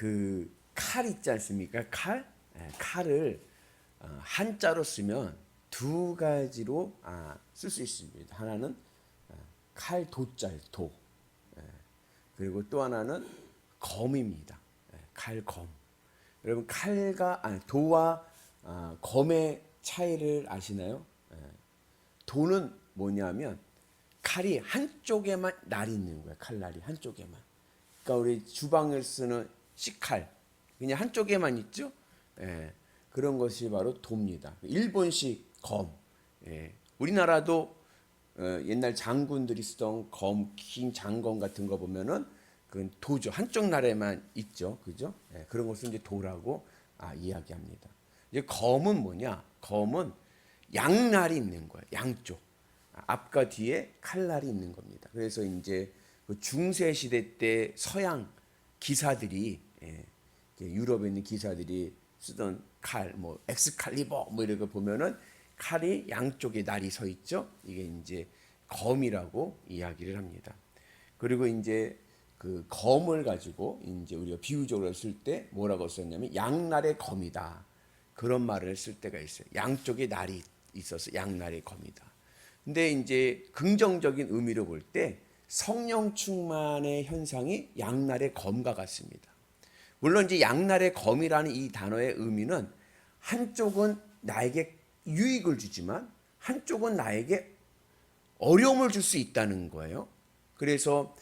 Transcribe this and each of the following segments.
그 칼 있지 않습니까? 칼? 칼을 한자로 쓰면 두 가지로 쓸 수 있습니다. 하나는 칼 도자예요. 도. 그리고 또 하나는 검입니다. 칼검. 여러분 도와 검의 차이를 아시나요? 도는 뭐냐면 칼이 한쪽에만 날이 있는 거예요. 칼날이 한쪽에만. 그러니까 우리 주방을 쓰는 식칼 그냥 한쪽에만 있죠. 그런 것이 바로 도입니다. 일본식 검. 우리나라도 옛날 장군들이 쓰던 검, 긴 장검 같은 거 보면은 그건 도죠. 한쪽 날에만 있죠. 그죠? 그런 것을 이제 도라고 이야기합니다. 이제 검은 뭐냐? 검은 양날이 있는 거예요. 양쪽. 앞과 뒤에 칼날이 있는 겁니다. 그래서 이제 그 중세 시대 때 서양 기사들이 유럽에 있는 기사들이 쓰던 칼, 뭐 엑스칼리버 뭐 이런 거 보면은 칼이 양쪽에 날이 서 있죠. 이게 이제 검이라고 이야기를 합니다. 그리고 이제 그 검을 가지고 이제 우리가 비유적으로 쓸 때 뭐라고 썼냐면 양날의 검이다. 그런 말을 쓸 때가 있어요. 양쪽에 날이 있어서 양날의 검이다. 근데 이제 긍정적인 의미로 볼 때 성령 충만의 현상이 양날의 검과 같습니다. 물론 이제 양날의 검이라는 이 단어의 의미는 한쪽은 나에게 유익을 주지만 한쪽은 나에게 어려움을 줄 수 있다는 거예요. 그래서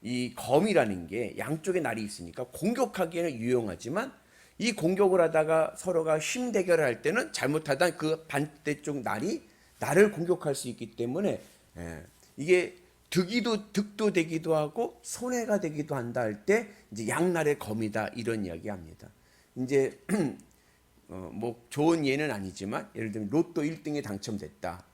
이 검이라는 게 양쪽에 날이 있으니까 공격하기에는 유용하지만 이 공격을 하다가 서로가 힘 대결을 할 때는 잘못하다 그 반대쪽 날이 나를 공격할 수 있기 때문에 이게 득도 되기도 하고 손해가 되기도 한다 할 때 이제 양날의 검이다 이런 이야기합니다. 이제 뭐 좋은 예는 아니지만 예를 들면 로또 1등에 당첨됐다.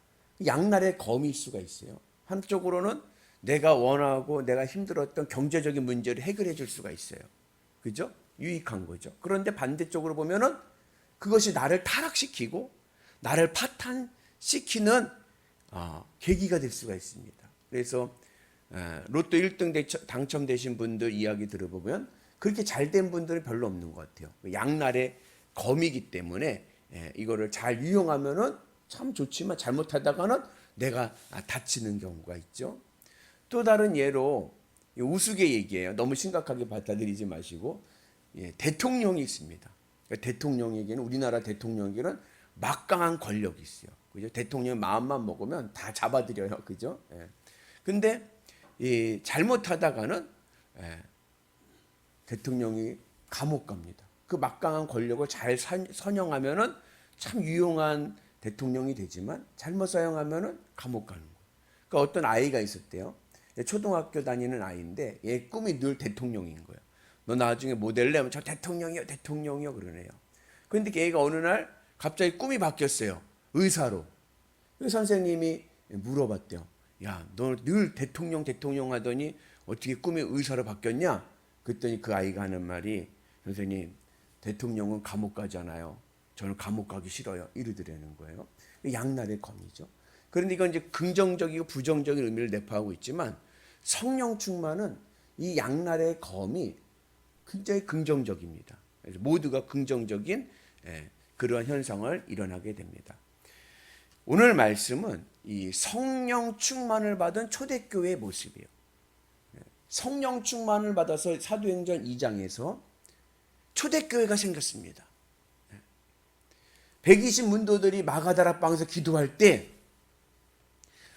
양날의 검일 수가 있어요. 한쪽으로는 내가 원하고 내가 힘들었던 경제적인 문제를 해결해 줄 수가 있어요. 그죠? 유익한 거죠. 그런데 반대쪽으로 보면은 그것이 나를 타락시키고 나를 파탄시키는 계기가 될 수가 있습니다. 그래서 로또 1등 당첨되신 분들 이야기 들어보면 그렇게 잘된 분들은 별로 없는 것 같아요. 양날의 검이기 때문에 이거를 잘 이용하면은 참 좋지만 잘못하다가는 내가 다치는 경우가 있죠. 또 다른 예로 우스개 얘기예요. 너무 심각하게 받아들이지 마시고 대통령이 있습니다. 대통령에게는 우리나라 대통령에게는 막강한 권력이 있어요. 그죠? 대통령 마음만 먹으면 다 잡아들여요. 그죠? 근데 잘못하다가는 대통령이 감옥 갑니다. 그 막강한 권력을 잘 선용하면은 참 유용한 대통령이 되지만 잘못 사용하면은 감옥 가는 거예요. 그러니까 어떤 아이가 있었대요. 초등학교 다니는 아이인데 얘 꿈이 늘 대통령인 거예요. 너 나중에 뭐 될래? 하면 저 대통령이요, 대통령이요 그러네요. 그런데 걔가 어느 날 갑자기 꿈이 바뀌었어요. 의사로. 그 선생님이 물어봤대요. 야, 너 늘 대통령 하더니 어떻게 꿈이 의사로 바뀌었냐? 그랬더니 그 아이가 하는 말이 선생님 대통령은 감옥 가잖아요. 저는 감옥 가기 싫어요. 이러더라는 거예요. 양날의 검이죠. 그런데 이건 이제 긍정적이고 부정적인 의미를 내포하고 있지만 성령 충만은 이 양날의 검이 굉장히 긍정적입니다. 그래서 모두가 긍정적인 그러한 현상을 일어나게 됩니다. 오늘 말씀은 이 성령 충만을 받은 초대교회의 모습이에요. 성령 충만을 받아서 사도행전 2장에서 초대교회가 생겼습니다. 120 문도들이 마가다라 방에서 기도할 때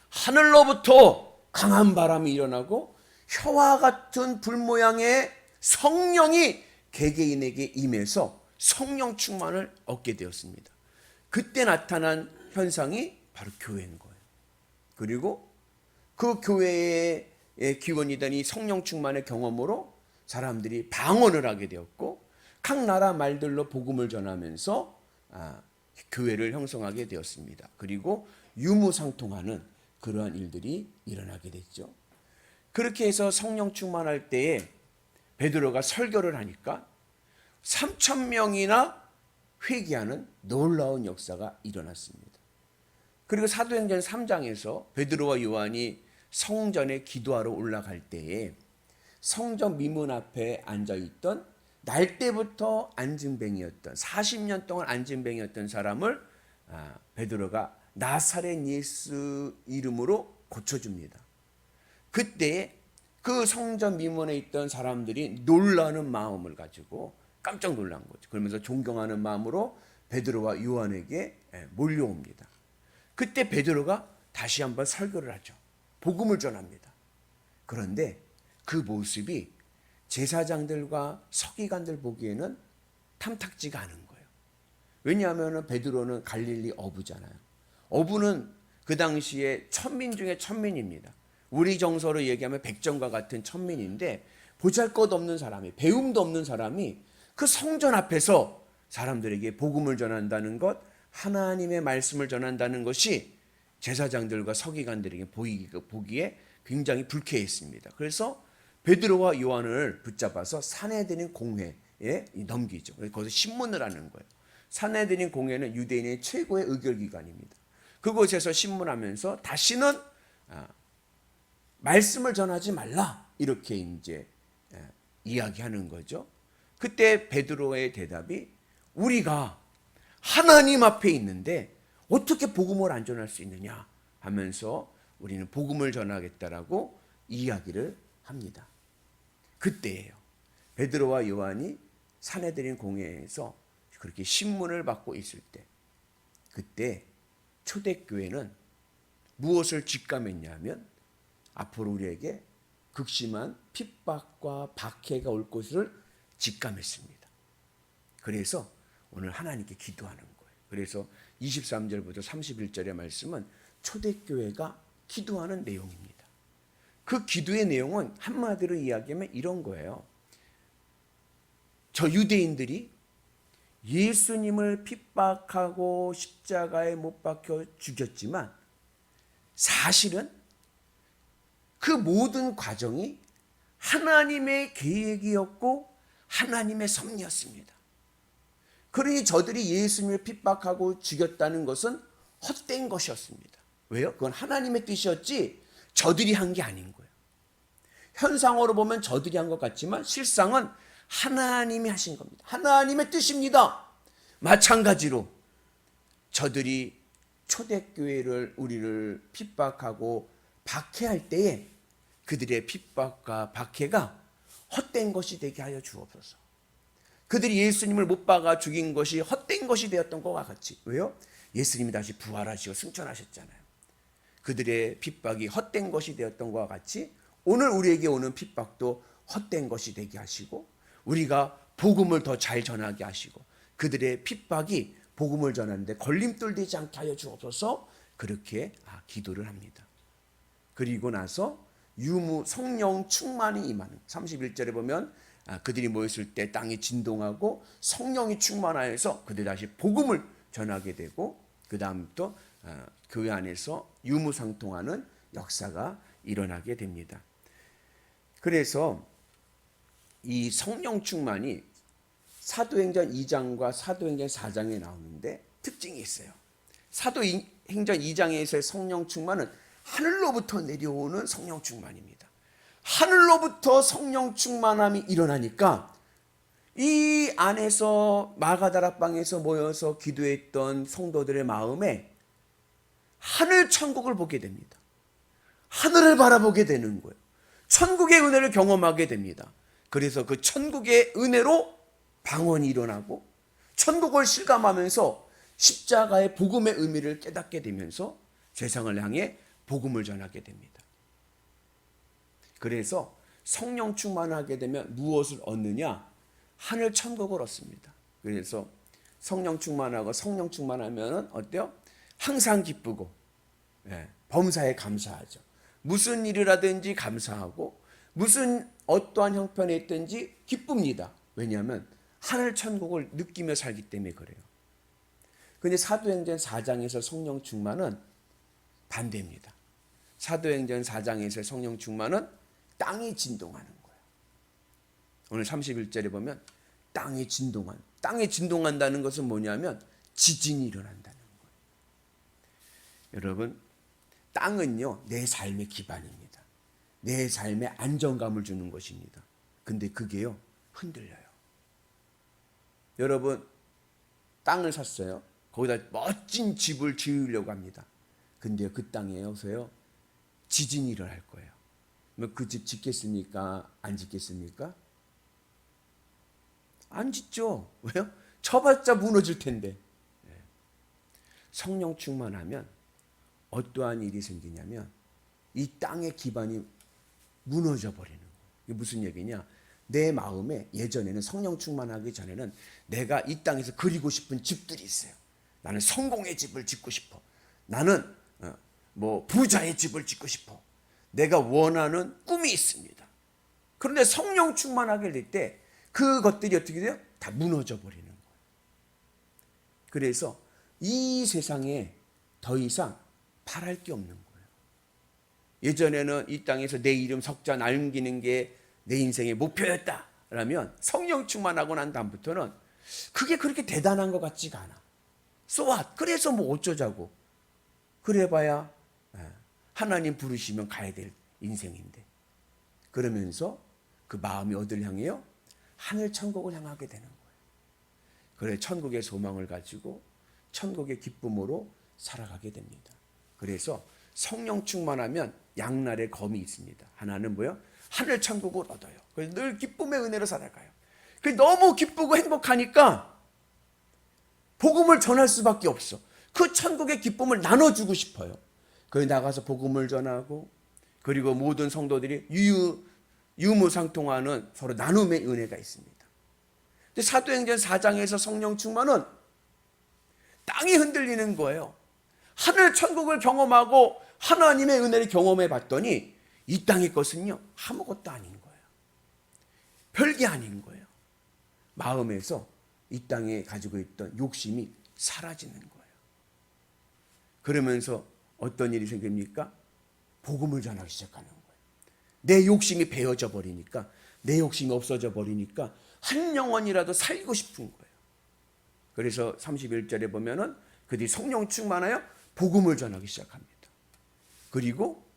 하늘로부터 강한 바람이 일어나고 혀와 같은 불 모양의 성령이 개개인에게 임해서 성령 충만을 얻게 되었습니다. 그때 나타난 현상이 바로 교회인 거예요. 그리고 그 교회의 기원이던 이 성령 충만의 경험으로 사람들이 방언을 하게 되었고 각 나라 말들로 복음을 전하면서 교회를 형성하게 되었습니다. 그리고 유무상통하는 그러한 일들이 일어나게 됐죠. 그렇게 해서 성령 충만할 때에 베드로가 설교를 하니까 3,000명이나 회개하는 놀라운 역사가 일어났습니다. 그리고 사도행전 3장에서 베드로와 요한이 성전에 기도하러 올라갈 때에 성전 미문 앞에 앉아있던 날 때부터 안진뱅이였던 40년 동안 안진뱅이였던 사람을 베드로가 나사렛 예수 이름으로 고쳐줍니다. 그때 그 성전 미문에 있던 사람들이 놀라는 마음을 가지고 깜짝 놀란 거죠. 그러면서 존경하는 마음으로 베드로와 요한에게 몰려옵니다. 그때 베드로가 다시 한번 설교를 하죠. 복음을 전합니다. 그런데 그 모습이 제사장들과 서기관들 보기에는 탐탁지가 않은 거예요. 왜냐하면 베드로는 갈릴리 어부잖아요. 어부는 그 당시에 천민 중에 천민입니다. 우리 정서로 얘기하면 백정과 같은 천민인데 보잘것없는 사람이, 배움도 없는 사람이 그 성전 앞에서 사람들에게 복음을 전한다는 것, 하나님의 말씀을 전한다는 것이 제사장들과 서기관들에게 보기에 굉장히 불쾌했습니다. 그래서 베드로와 요한을 붙잡아서 산헤드린 공회에 넘기죠. 거기서 신문을 하는 거예요. 산헤드린 공회는 유대인의 최고의 의결기관입니다. 그곳에서 신문하면서 다시는 말씀을 전하지 말라 이렇게 이제 이야기하는 거죠. 그때 베드로의 대답이 우리가 하나님 앞에 있는데 어떻게 복음을 안 전할 수 있느냐 하면서 우리는 복음을 전하겠다라고 이야기를 합니다. 그때예요. 베드로와 요한이 산헤드린 공회에서 그렇게 신문을 받고 있을 때, 그때 초대교회는 무엇을 직감했냐면 앞으로 우리에게 극심한 핍박과 박해가 올 것을 직감했습니다. 그래서 오늘 하나님께 기도하는 거예요. 그래서 23절부터 31절의 말씀은 초대교회가 기도하는 내용입니다. 그 기도의 내용은 한마디로 이야기하면 이런 거예요. 저 유대인들이 예수님을 핍박하고 십자가에 못 박혀 죽였지만 사실은 그 모든 과정이 하나님의 계획이었고 하나님의 섭리였습니다. 그러니 저들이 예수님을 핍박하고 죽였다는 것은 헛된 것이었습니다. 왜요? 그건 하나님의 뜻이었지 저들이 한 게 아닌 거예요. 현상으로 보면 저들이 한 것 같지만 실상은 하나님이 하신 겁니다. 하나님의 뜻입니다. 마찬가지로 저들이 초대교회를 우리를 핍박하고 박해할 때에 그들의 핍박과 박해가 헛된 것이 되게 하여 주옵소서. 그들이 예수님을 못 박아 죽인 것이 헛된 것이 되었던 것과 같이. 왜요? 예수님이 다시 부활하시고 승천하셨잖아요. 그들의 핍박이 헛된 것이 되었던 것과 같이 오늘 우리에게 오는 핍박도 헛된 것이 되게 하시고 우리가 복음을 더 잘 전하게 하시고 그들의 핍박이 복음을 전하는데 걸림돌 되지 않게 하여 주옵소서. 그렇게 기도를 합니다. 그리고 나서 유무 성령 충만이 임하는 31절에 보면 그들이 모였을 때 땅이 진동하고 성령이 충만하여서 그들이 다시 복음을 전하게 되고 그 다음부터 교회 안에서 유무상통하는 역사가 일어나게 됩니다. 그래서 이 성령 충만이 사도행전 2장과 사도행전 4장에 나오는데 특징이 있어요. 사도행전 2장에서의 성령 충만은 하늘로부터 내려오는 성령 충만입니다. 하늘로부터 성령 충만함이 일어나니까 이 안에서 마가다락방에서 모여서 기도했던 성도들의 마음에 하늘 천국을 보게 됩니다. 하늘을 바라보게 되는 거예요. 천국의 은혜를 경험하게 됩니다. 그래서 그 천국의 은혜로 방언이 일어나고 천국을 실감하면서 십자가의 복음의 의미를 깨닫게 되면서 세상을 향해 복음을 전하게 됩니다. 그래서 성령 충만하게 되면 무엇을 얻느냐? 하늘 천국을 얻습니다. 그래서 성령 충만하고 성령 충만하면 어때요? 항상 기쁘고 범사에 감사하죠. 무슨 일을 하든지 감사하고 무슨 어떠한 형편에 있든지 기쁩니다. 왜냐하면 하늘 천국을 느끼며 살기 때문에 그래요. 그런데 사도행전 4장에서 성령 충만은 반대입니다. 사도행전 4장에서 성령 충만은 땅이 진동하는 거예요. 오늘 31절에 보면 땅이 진동한다는 것은 뭐냐면 지진이 일어난다는 거예요. 여러분, 땅은요 내 삶의 기반입니다. 내 삶에 안정감을 주는 것입니다. 근데 그게요 흔들려요. 여러분 땅을 샀어요. 거기다 멋진 집을 지으려고 합니다. 근데 그 땅에서요 지진이 일어날 거예요. 그 집 짓겠습니까? 안 짓겠습니까? 안 짓죠. 왜요? 쳐봤자 무너질 텐데. 성령 충만하면 어떠한 일이 생기냐면 이 땅의 기반이 무너져 버리는 거예요. 이게 무슨 얘기냐? 내 마음에 예전에는 성령 충만하기 전에는 내가 이 땅에서 그리고 싶은 집들이 있어요. 나는 성공의 집을 짓고 싶어. 나는 뭐 부자의 집을 짓고 싶어. 내가 원하는 꿈이 있습니다. 그런데 성령 충만하게 될 때 그것들이 어떻게 돼요? 다 무너져 버리는 거예요. 그래서 이 세상에 더 이상 바랄 게 없는 거예요. 예전에는 이 땅에서 내 이름 석자 남기는 게 내 인생의 목표였다라면 성령 충만하고 난 다음부터는 그게 그렇게 대단한 것 같지가 않아. So what? 그래서 뭐 어쩌자고. 그래봐야 하나님 부르시면 가야 될 인생인데. 그러면서 그 마음이 어디를 향해요? 하늘 천국을 향하게 되는 거예요. 그래 천국의 소망을 가지고 천국의 기쁨으로 살아가게 됩니다. 그래서 성령 충만하면 양날의 검이 있습니다. 하나는 뭐요? 하늘 천국을 얻어요. 그래서 늘 기쁨의 은혜로 살아가요. 너무 기쁘고 행복하니까 복음을 전할 수밖에 없어. 그 천국의 기쁨을 나눠주고 싶어요. 그래서 나가서 복음을 전하고 그리고 모든 성도들이 유무상통하는 서로 나눔의 은혜가 있습니다. 근데 사도행전 4장에서 성령 충만은 땅이 흔들리는 거예요. 하늘 천국을 경험하고 하나님의 은혜를 경험해 봤더니 이 땅의 것은요 아무것도 아닌 거예요. 별게 아닌 거예요. 마음에서 이 땅에 가지고 있던 욕심이 사라지는 거예요. 그러면서 어떤 일이 생깁니까? 복음을 전하기 시작하는 거예요. 내 욕심이 베어져 버리니까, 내 욕심이 없어져 버리니까 한 영혼이라도 살고 싶은 거예요. 그래서 31절에 보면은 그들이 성령 충만하여 복음을 전하기 시작합니다. 그리고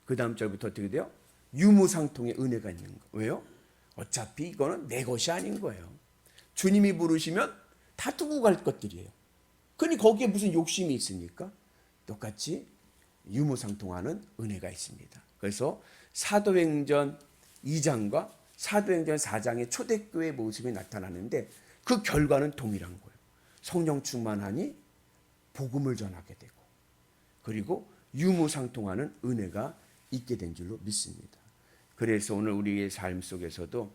그 다음 절부터 어떻게 돼요? 유무상통의 은혜가 있는 거예요. 왜요? 어차피 이거는 내 것이 아닌 거예요. 주님이 부르시면 다 두고 갈 것들이에요. 그러니 거기에 무슨 욕심이 있습니까? 똑같이 유무상통하는 은혜가 있습니다. 그래서 사도행전 2장과 사도행전 4장의 초대교회 모습이 나타나는데 그 결과는 동일한 거예요. 성령 충만하니 복음을 전하게 되고 그리고 유무상통하는 은혜가 있게 된 줄로 믿습니다. 그래서 오늘 우리의 삶 속에서도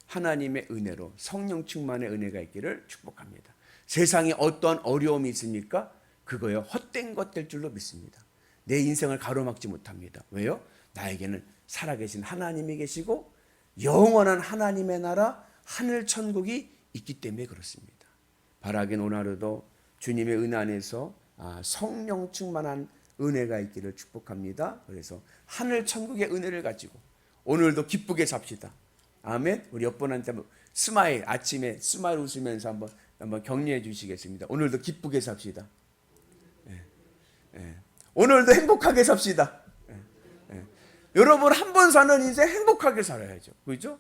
하나님의 은혜로 성령 충만의 은혜가 있기를 축복합니다. 세상에 어떤 어려움이 있습니까? 그거요 헛된 것 될 줄로 믿습니다. 내 인생을 가로막지 못합니다. 왜요? 나에게는 살아계신 하나님이 계시고 영원한 하나님의 나라 하늘 천국이 있기 때문에 그렇습니다. 바라긴 오늘 하루도 주님의 은혜 안에서 성령 충만한 은혜가 있기를 축복합니다. 그래서 하늘 천국의 은혜를 가지고 오늘도 기쁘게 삽시다. 아멘. 우리 옆분한테 스마일 아침에 스마일 웃으면서 한번 격려해 주시겠습니다. 오늘도 기쁘게 삽시다. 오늘도 행복하게 삽시다. 여러분 한 번 사는 인생 행복하게 살아야죠. 그렇죠?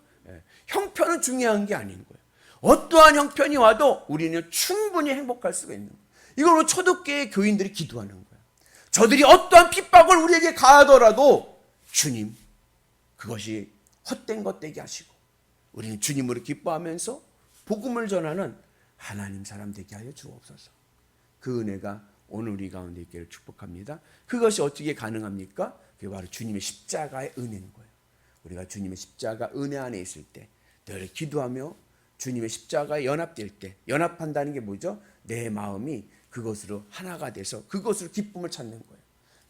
형편은 중요한 게 아닌 거예요. 어떠한 형편이 와도 우리는 충분히 행복할 수가 있는 거예요. 이걸 초대교회 교인들이 기도하는 거예요. 저들이 어떠한 핍박을 우리에게 가하더라도 주님 그것이 헛된 것 되게 하시고 우리는 주님으로 기뻐하면서 복음을 전하는 하나님 사람 되게 하여 주옵소서. 그 은혜가 오늘 우리 가운데 있기를 축복합니다. 그것이 어떻게 가능합니까? 그게 바로 주님의 십자가의 은혜인 거예요. 우리가 주님의 십자가 은혜 안에 있을 때 늘 기도하며 주님의 십자가에 연합될 때 연합한다는 게 뭐죠? 내 마음이 그것으로 하나가 돼서 그것으로 기쁨을 찾는 거예요.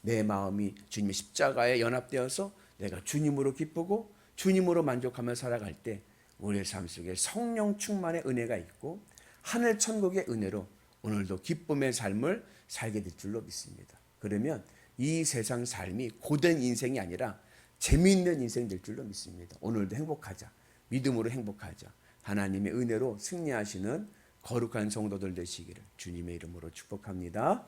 내 마음이 주님의 십자가에 연합되어서 내가 주님으로 기쁘고 주님으로 만족하며 살아갈 때 우리의 삶 속에 성령 충만의 은혜가 있고 하늘 천국의 은혜로 오늘도 기쁨의 삶을 살게 될 줄로 믿습니다. 그러면 이 세상 삶이 고된 인생이 아니라 재미있는 인생 될 줄로 믿습니다. 오늘도 행복하자. 믿음으로 행복하자. 하나님의 은혜로 승리하시는 거룩한 성도들 되시기를 주님의 이름으로 축복합니다.